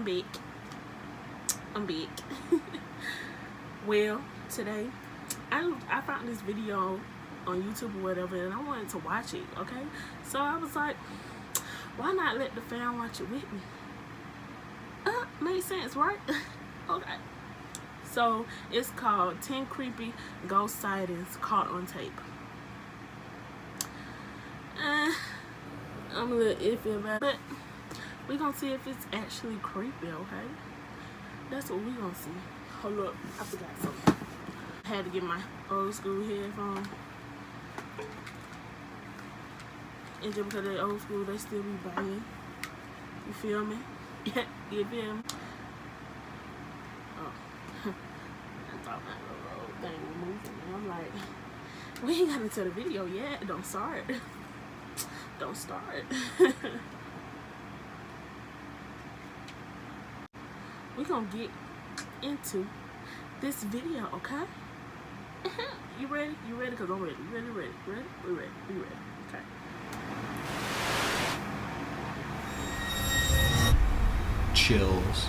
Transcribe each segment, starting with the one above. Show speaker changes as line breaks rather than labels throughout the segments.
big. I'm big. Well, today I found this video on YouTube or whatever, and I wanted to watch it. Okay, so I was like, why not let the fam watch it with me? Makes sense, right? Okay. So it's called 10 Creepy Ghost Sightings Caught on Tape. I'm a little iffy about it, but we're gonna see if it's actually creepy, okay? That's what we're gonna see. Hold up, I forgot something. I had to get my old school headphones. And just because they're old school, they still be banging. You feel me? You feel me? Oh. I thought my little thing was moving. And I'm like, we ain't got into the video yet. Don't start. Don't start. We're gonna get into this video, okay? You ready? You ready? Because I'm ready. You ready? Ready? Ready? We ready. We ready. Okay.
Chills.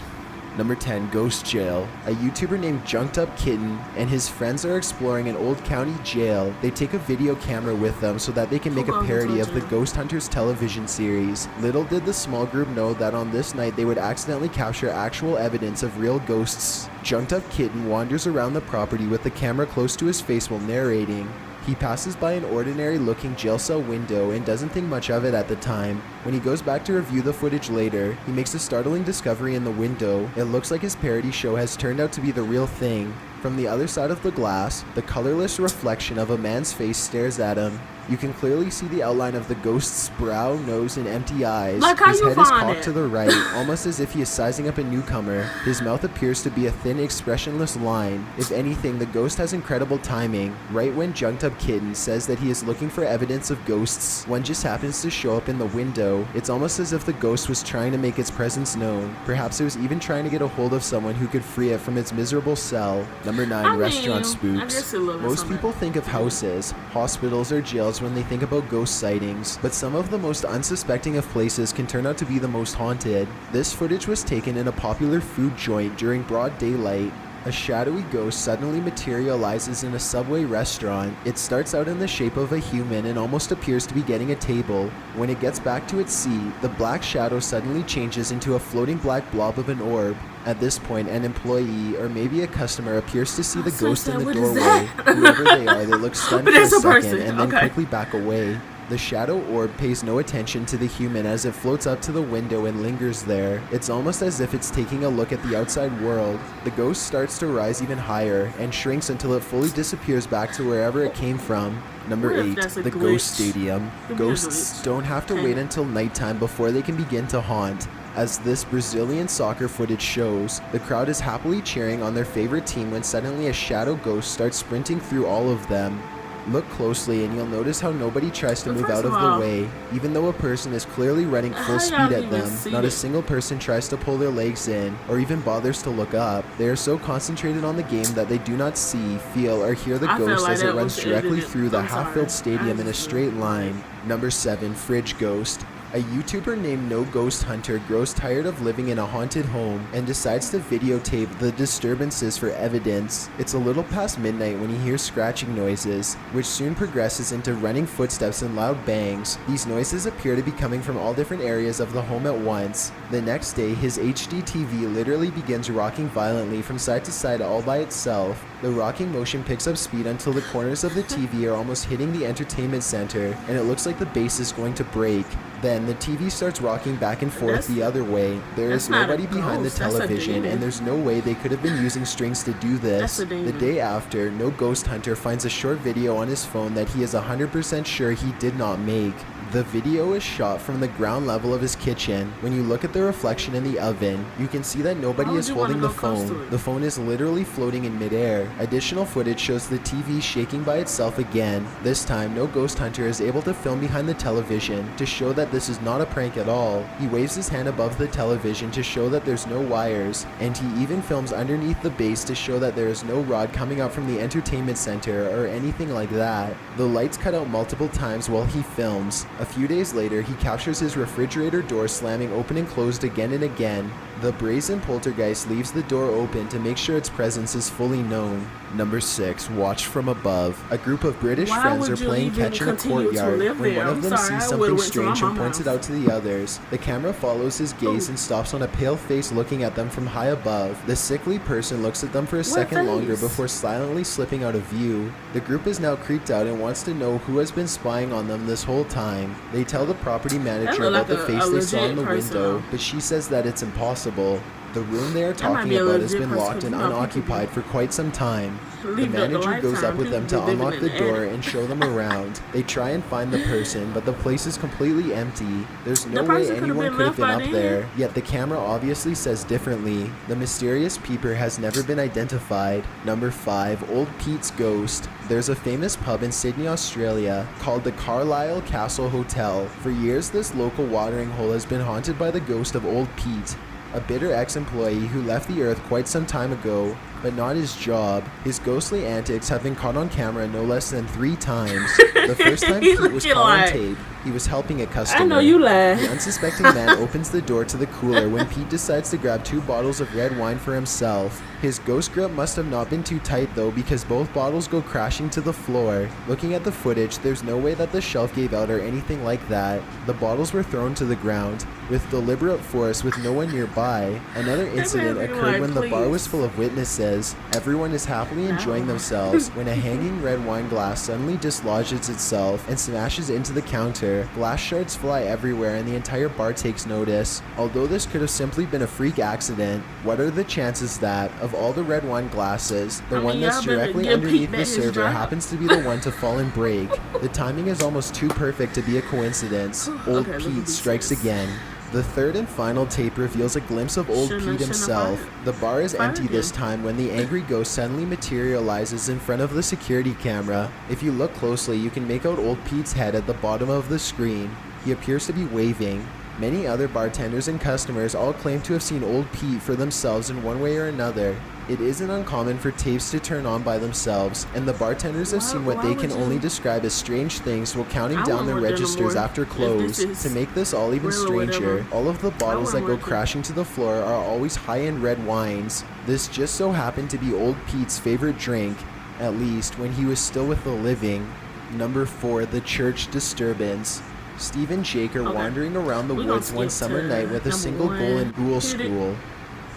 Number 10, Ghost Jail. A YouTuber named Junked Up Kitten and his friends are exploring an old county jail. They take a video camera with them so that they can make a parody of the Ghost Hunters television series. Little did the small group know that on this night they would accidentally capture actual evidence of real ghosts. Junked Up Kitten wanders around the property with the camera close to his face while narrating. He passes by an ordinary-looking jail cell window and doesn't think much of it at the time. When he goes back to review the footage later, he makes a startling discovery in the window. It looks like his parody show has turned out to be the real thing. From the other side of the glass, the colorless reflection of a man's face stares at him. You can clearly see the outline of the ghost's brow, nose, and empty eyes. His head is cocked to the right, almost as if he is sizing up a newcomer. His mouth appears to be a thin, expressionless line. If anything, the ghost has incredible timing. Right when Junked Up Kitten says that he is looking for evidence of ghosts, one just happens to show up in the window. It's almost as if the ghost was trying to make its presence known. Perhaps it was even trying to get a hold of someone who could free it from its miserable cell. Number 9, Restaurant Spooks. Most people think of houses, hospitals, or jails when they think about ghost sightings, but some of the most unsuspecting of places can turn out to be the most haunted. This footage was taken in a popular food joint during broad daylight. A shadowy ghost suddenly materializes in a Subway restaurant. It starts out in the shape of a human and almost appears to be getting a table. When it gets back to its seat, the black shadow suddenly changes into a floating black blob of an orb. At this point, an employee or maybe a customer appears to see the ghost in the doorway. Whoever they are, they look stunned for a second and then quickly back away. The shadow orb pays no attention to the human as it floats up to the window and lingers there. It's almost as if it's taking a look at the outside world. The ghost starts to rise even higher and shrinks until it fully disappears back to wherever it came from. Number 8, the Ghost Stadium. Ghosts don't have to wait until nighttime before they can begin to haunt. As this Brazilian soccer footage shows, the crowd is happily cheering on their favorite team when suddenly a shadow ghost starts sprinting through all of them. Look closely and you'll notice how nobody tries to move out of the way. Even though a person is clearly running full speed at them, not a single person tries to pull their legs in or even bothers to look up. They are so concentrated on the game that they do not see, feel, or hear the ghost as it runs directly through the half-filled stadium in a straight line. Number 7, Fridge Ghost. A YouTuber named No Ghost Hunter grows tired of living in a haunted home and decides to videotape the disturbances for evidence. It's a little past midnight when he hears scratching noises, which soon progresses into running footsteps and loud bangs. These noises appear to be coming from all different areas of the home at once. The next day, his HD TV literally begins rocking violently from side to side all by itself. The rocking motion picks up speed until the corners of the TV are almost hitting the entertainment center, and it looks like the base is going to break. Then the TV starts rocking back and forth the other way. There is nobody behind the television, and there's no way they could have been using strings to do this. The day after, No Ghost Hunter finds a short video on his phone that he is 100% sure he did not make. The video is shot from the ground level of his kitchen. When you look at the reflection in the oven, you can see that nobody is holding the phone. The phone is literally floating in midair. Additional footage shows the TV shaking by itself again. This time, No Ghost Hunter is able to film behind the television to show that this is not a prank at all. He waves his hand above the television to show that there's no wires, and he even films underneath the base to show that there is no rod coming out from the entertainment center or anything like that. The lights cut out multiple times while he films. A few days later, he captures his refrigerator door slamming open and closed again and again. The brazen poltergeist leaves the door open to make sure its presence is fully known. Number 6. Watched from above. A group of British friends are playing catch in a courtyard when one of them sees something strange and points it out to the others. The camera follows his gaze and stops on a pale face looking at them from high above. The sickly person looks at them for a second longer before silently slipping out of view. The group is now creeped out and wants to know who has been spying on them this whole time. They tell the property manager about the face they saw in the window, but she says that it's impossible. The room they are talking about has been locked and unoccupied for quite some time. The manager goes up with them to unlock the door and show them around. They try and find the person, but the place is completely empty. There's no way anyone could have been up there, yet the camera obviously says differently. The mysterious peeper has never been identified. Number 5. Old Pete's Ghost. There's a famous pub in Sydney, Australia called the Carlisle Castle Hotel. For years, this local watering hole has been haunted by the ghost of Old Pete, a bitter ex-employee who left the earth quite some time ago, but not his job. His ghostly antics have been caught on camera no less than 3 times. The first time Pete was caught on tape, he was helping a customer.
I know you lie.
The unsuspecting man opens the door to the cooler when Pete decides to grab 2 bottles of red wine for himself. His ghost grip must have not been too tight though, because both bottles go crashing to the floor. Looking at the footage, there's no way that the shelf gave out or anything like that. The bottles were thrown to the ground with deliberate force with no one nearby. Another incident occurred when the bar was full of witnesses. Everyone is happily enjoying themselves when a hanging red wine glass suddenly dislodges itself and smashes into the counter. Glass shards fly everywhere and the entire bar takes notice. Although this could have simply been a freak accident, what are the chances that, of all the red wine glasses, the one that's directly underneath the server happens to be the one to fall and break? The timing is almost too perfect to be a coincidence. Old Pete strikes again. The third and final tape reveals a glimpse of Old Pete himself. The bar is empty this time when the angry ghost suddenly materializes in front of the security camera. If you look closely, you can make out Old Pete's head at the bottom of the screen. He appears to be waving. Many other bartenders and customers all claim to have seen Old Pete for themselves in one way or another. It isn't uncommon for tapes to turn on by themselves, and the bartenders have seen what they can only describe as strange things while counting down their registers after close. To make this all even stranger, all of the bottles that go crashing to the floor are always high-end red wines. This just so happened to be Old Pete's favorite drink, at least when he was still with the living. Number 4. The Church Disturbance. Steve and Jake are wandering around the woods one summer night with a single goal in ghoul school.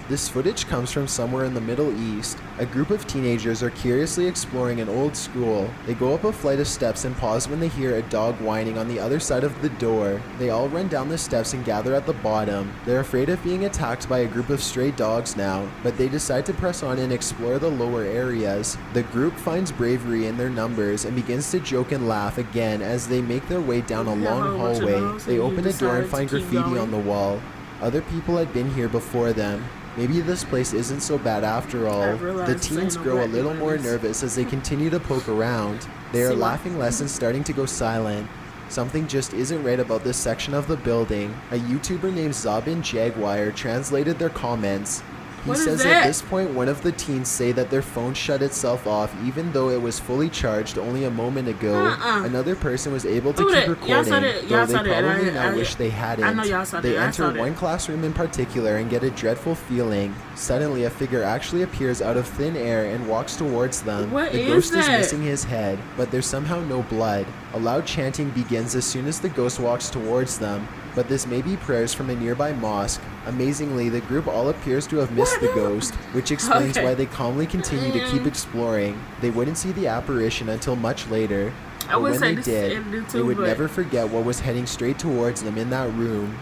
This footage comes from somewhere in the Middle East. A group of teenagers are curiously exploring an old school. They go up a flight of steps and pause when they hear a dog whining on the other side of the door. They all run down the steps and gather at the bottom. They're afraid of being attacked by a group of stray dogs now, but they decide to press on and explore the lower areas. The group finds bravery in their numbers and begins to joke and laugh again as they make their way down a long hallway. They open a door and find graffiti on the wall. Other people had been here before them. Maybe this place isn't so bad after all. The teens grow a little more nervous as they continue to poke around. They are laughing less and starting to go silent. Something just isn't right about this section of the building. A YouTuber named Zabin Jaguar translated their comments. He says at this point one of the teens say that their phone shut itself off even though it was fully charged only a moment ago. Another person was able to keep recording, though they probably now wish they hadn't. They enter one classroom in particular and get a dreadful feeling. Suddenly a figure actually appears out of thin air and walks towards them. The ghost is missing his head, but there's somehow no blood. A loud chanting begins as soon as the ghost walks towards them, but this may be prayers from a nearby mosque. Amazingly, the group all appears to have missed the ghost, which explains why they calmly continue to keep exploring. They wouldn't see the apparition until much later, but when they did, they would never forget what was heading straight towards them in that room.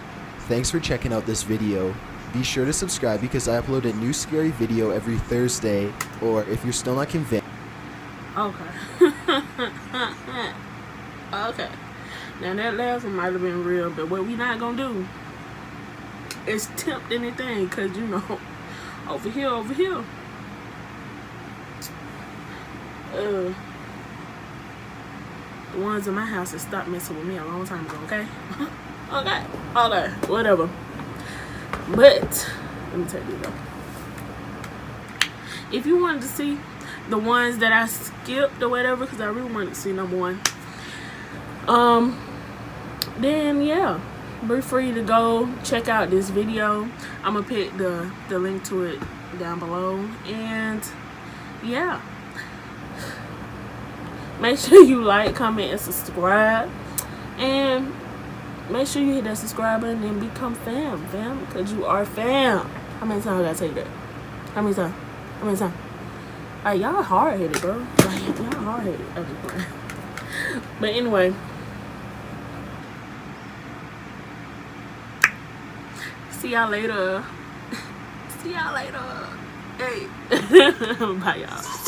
Thanks for checking out this video. Be sure to subscribe because I upload a new scary video every Thursday, or if you're still not convinced.
Okay. Okay. Now that last one might have been real, but what we not gonna do is tempt anything, cause you know, over here. The ones in my house that stopped messing with me a long time ago. Okay. Okay. Whatever. But let me tell you though, if you wanted to see the ones that I skipped or whatever, because I really wanted to see number 1. then yeah, be free to go check out this video. I'm gonna put the link to it down below. And yeah, make sure you like, comment, and subscribe. And make sure you hit that subscribe button and become fam, because you are fam. How many times I gotta tell you that? How many times? Like, y'all hard-headed, bro. Like, y'all hard-headed. I'm just playing. But anyway, see y'all later. See y'all later. Hey. Bye, y'all.